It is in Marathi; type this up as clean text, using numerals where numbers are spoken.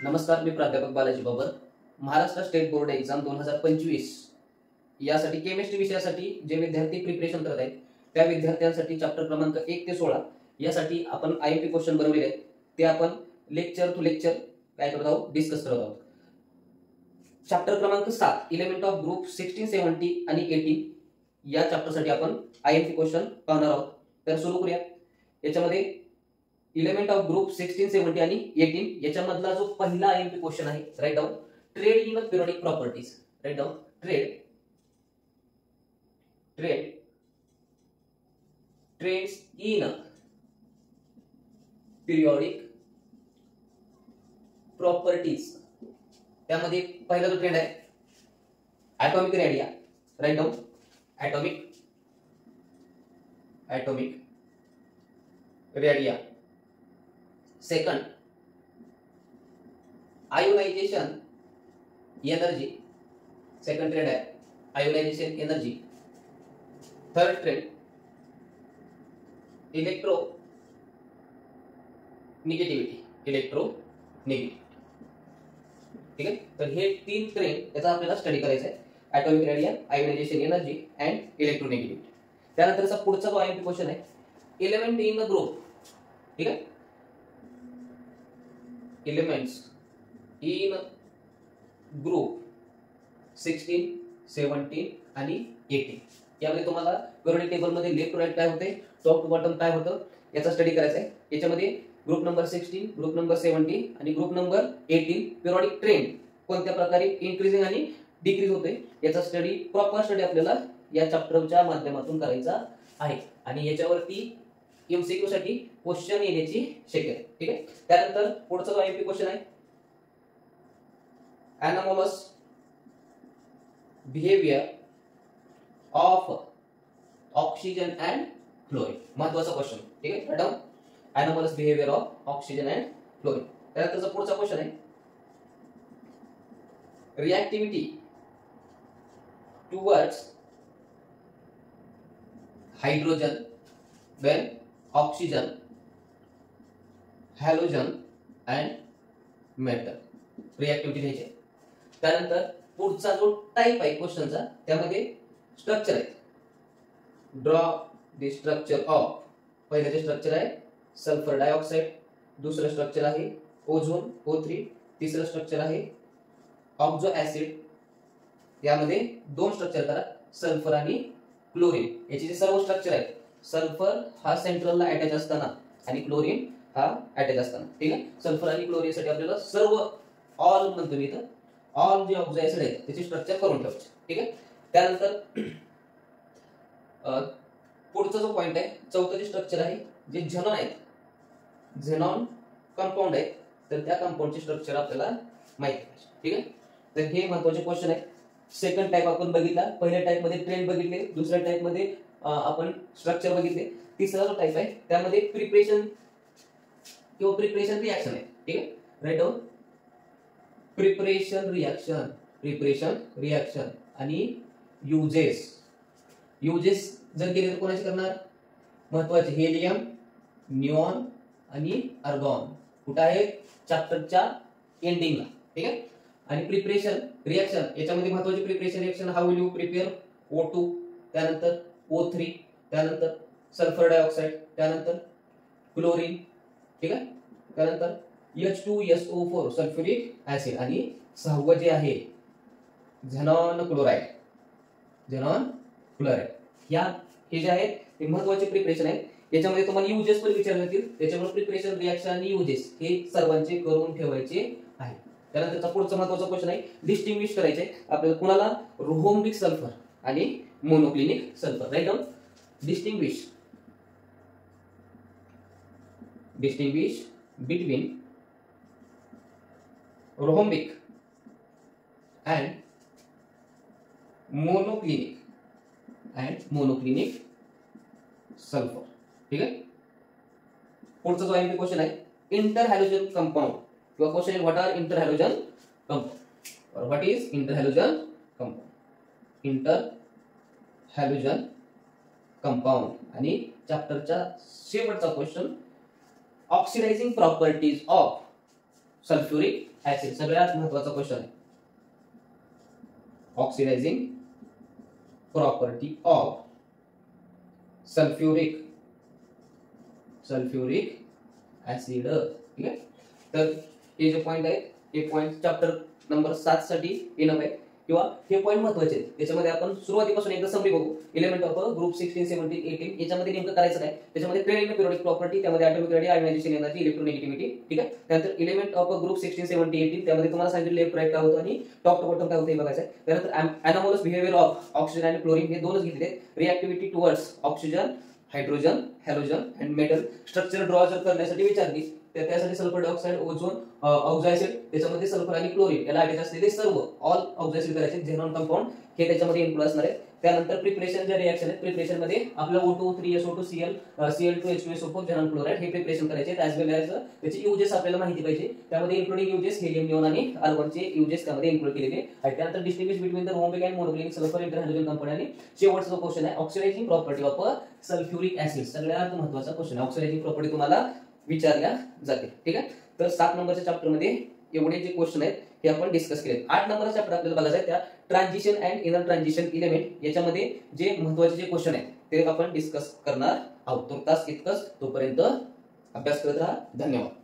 नमस्कार, मी प्राध्यापक Balaji Babar. Maharashtra state board exam 2025 यासाठी केमिस्ट्री विषयासाठी जे विद्यार्थी प्रिपरेशन करत आहेत त्या विद्यार्थ्यांसाठी चॅप्टर क्रमांक 1 ते 16 यासाठी आपण आयएमपी क्वेश्चन बनवले आहेत. ते आपण लेक्चर टू लेक्चर काय करत आहोत, डिस्कस करत आहोत. चॅप्टर क्रमांक 7 एलिमेंट ऑफ ग्रुप 16, 17 आणि 18 या चॅप्टरसाठी आपण आयएमपी क्वेश्चन पाहणार आहोत. तर सुरू करूया. याच्यामध्ये एलिमेंट ऑफ ग्रुप 16, 17 आणि 18 याच्यामधला जो पहिला आयएमपी क्वेश्चन आहे, right down trend in periodic properties. Right down trends in periodic properties. त्यामध्ये पहिला जो ट्रेंड आहे atomic radii. Right down atomic radii. Second ionisation energy. Second trend आहे ionisation energy. Third trend electronegativity. ठीक आहे. तर हे तीन ट्रेंड याचा आपल्याला स्टडी करायचा आहे. Atomic radii, ionisation energy and electronegativity. त्यानंतरचा पुढचा जो आयएमपी क्वेश्चन आहे एलिमेंट इन द ग्रुप. ठीक आहे. एलिमेंट्स इन ग्रुप 16, 17 आणि 18 यामध्ये तुम्हाला पिरियोडिक टेबल मध्ये लेफ्ट टू राईट काय होते, टॉप टू बॉटम काय होतं याचा स्टडी करायचा आहे. याच्यामध्ये ग्रुप नंबर 16, ग्रुप नंबर 17 आणि ग्रुप नंबर 18 पिरियोडिक ट्रेंड कोणत्या प्रकारे इन्क्रीजिंग आणि डिक्रीज होते याचा स्टडी, प्रॉपर स्टडी आपल्याला या चॅप्टरच्या माध्यमातून करायचा आहे. आणि याच्यावरती एमसीक्यू साठी क्वेश्चन येण्याची शक्यता आहे. ठीक आहे. त्यानंतर पुढचा जो आयएमपी क्वेश्चन आहे anomalous behaviour of oxygen and fluorine. महत्वाचा क्वेश्चन. ठीक आहे. Madam anomalous behaviour of oxygen and fluorine. त्यानंतरचा पुढचा क्वेश्चन आहे reactivity towards hydrogen when oxygen, halogen and metal. Reactivity घ्यायची. त्यानंतर पुढचा जो टाइप आहे क्वेश्चनचा त्यामध्ये स्ट्रक्चर आहे. Draw the structure of. पहिलं जे स्ट्रक्चर आहे सल्फर डायऑक्साइड, दुसरं स्ट्रक्चर आहे ओझोन O3, तिसरं स्ट्रक्चर आहे ऑक्झो ऍसिड. यामध्ये दोन स्ट्रक्चर करा, सल्फर आणि क्लोरीन. याचे जे सर्व स्ट्रक्चर आहेत सल्फर हा सेंट्रलला अटॅच असताना आणि क्लोरीन हा अटॅच असताना. ठीक आहे. सल्फर आणि क्लोरीन साठी आपल्याला सर्व ऑल म्हणतो मी इथं, ऑल जे ऑक्झो ऍसिड आहेत त्याचे स्ट्रक्चर करून ठेवायचे. ठीक आहे. त्यानंतर पुढचा जो पॉइंट आहे चौथं जे स्ट्रक्चर आहे जे झेनॉन आहेत, झेनॉन कंपाऊंड आहेत, तर त्या कंपाऊंडचे स्ट्रक्चर आपल्याला माहिती पाहिजे. ठीक आहे. तर हे महत्वाचे क्वेश्चन आहे. सेकंड टाइप आपण बघितला, पहिल्या टाइप मध्ये ट्रेंड बघितले, दुसऱ्या टाइप मध्ये आपण स्ट्रक्चर बघितले, तिसरा जो टाइप आहे त्यामध्ये प्रिपरेशन किंवा प्रिपरेशन रिएक्शन आहे. ठीक आहे. राईट डाऊन प्रिपरेशन रिएक्शन आणि युजेस जर केले तर कोणाचे करणार, महत्वाचे हेलियम, निऑन आणि आर्गॉन. कुठे आहे चॅप्टरच्या एंडिंगला. ठीक आहे. आणि प्रिपरेशन रिएक्शन याच्यामध्ये महत्वाचे preparation reaction how will you prepare O2, त्यानंतर O3, त्यानंतर सल्फर डायऑक्साइड, त्यानंतर क्लोरीन. ठीक आहे. त्यानंतर H2SO4 सल्फ्युरिक ऍसिड आणि सहावं जे आहे झेनॉन क्लोराइड. हे जे आहेत हे महत्वाचे प्रिपरेशन आहेत. याच्यामध्ये तुम्हाला युजेस पण विचारले जातील, त्याच्यामुळे प्रिपरेशन रिएक्शन आणि युजेस हे सर्वांचे करून ठेवायचे आहे. त्यानंतरचा पुढचा महत्वाचा क्वेश्चन आहे डिस्टिंग्विश करायचे आपल्याला कुणाला, रोहोम्बिक सल्फर आणि monoclinic sulphur. Right down distinguish between rhombic and monoclinic sulphur. ठीक आहे. पुढचा जो आयएमपी क्वेश्चन आहे इंटरहॅलोजन कंपाऊंड किंवा question is what are interhalogen compound. What is interhalogen compound. Interhalogen compound. आणि चॅप्टरचा शेवटचा question oxidising properties of sulphuric acid सगळ्यात महत्वाचा क्वेश्चन आहे. Oxidising property of sulphuric acid. ठीक आहे, तर हे जे पॉइंट आहेत हे पॉइंट चॅप्टर नंबर 7 साठी इनफ आहे किंवा हे पॉइंट महत्वाचे आहेत. त्याच्यामध्ये आपण सुरुवातीपासून एकदा समरी बघू. एलिमेंट ऑफ ग्रुप 16, 17, 18 याच्यामध्ये नेमकं करायचं काय. त्याच्यामध्ये पेरियड पिरियोडिक प्रॉपर्टी, त्यामध्ये atomic ready, ionization energy, electronegativity. ठीक आहे, त्यानंतर एलिमेंट ऑफ ग्रुप 16, 17, 18 त्यामध्ये तुम्हाला सांगितलं लेफ्ट राईट काय होतं आणि टॉप टू बॉटम काय होतं हे बघायचं आहे. त्यानंतर एनामोलस बिहेवियर ऑफ ऑक्सिजन आणि क्लोरीन हे दोनच घेतले. Reactivity towards oxygen, hydrogen, halogen and metal structure draw जर करण्यासाठी विचारली तर त्यासाठी सल्फर डायऑक्साइड, ओझोन, ऑक्झायसिड त्याच्यामध्ये सल्फर आणि क्लोरीन याला अटॅच असलेले सर्व ऑल ऑक्झायसिड करायचे झेनॉन कंपाऊंड हे त्याच्यामध्ये इन्क्लूड असणार आहे. त्यानंतर प्रिपरेशन ज्या रिएक्शन आहेत प्रिपरेशन मध्ये आपल्याला O2 3SO2 Cl Cl2 H2SO4 xenon chloride हे प्रिपरेशन करायचे आहेत. ॲज वेल ॲज त्याचे युजेस आपल्याला माहिती पाहिजे. त्यामध्ये इन्क्लुडिंग युजेस हेलियम निऑन आणि आर्गॉनचे युजेस त्यामध्ये इन्क्लूड केलेले आहेत. त्यानंतर distinguish between the rhombic and monoclinic sulphur interhydrogen compound आणि शेवटचा क्वेश्चन आहे oxidising property of sulphuric acid. सगळ्यात महत्त्वाचा क्वेश्चन आहे. ऑक्सिडायझिंग प्रॉपर्टी तुम्हाला विचारल्या जाते. ठीक आहे, तर 7 नंबरच्या चॅप्टर मध्ये एवढे जे क्वेश्चन आहेत हे आपण डिस्कस केले. 8 नंबरचा चॅप्टर आपल्याला बघायचा आहे त्या transition and inner transition element याच्यामध्ये जे महत्त्वाचे जे क्वेश्चन आहेत ते आपण डिस्कस करणार आहोत. तो तास इतकंच. तोपर्यंत अभ्यास करत राहा. धन्यवाद.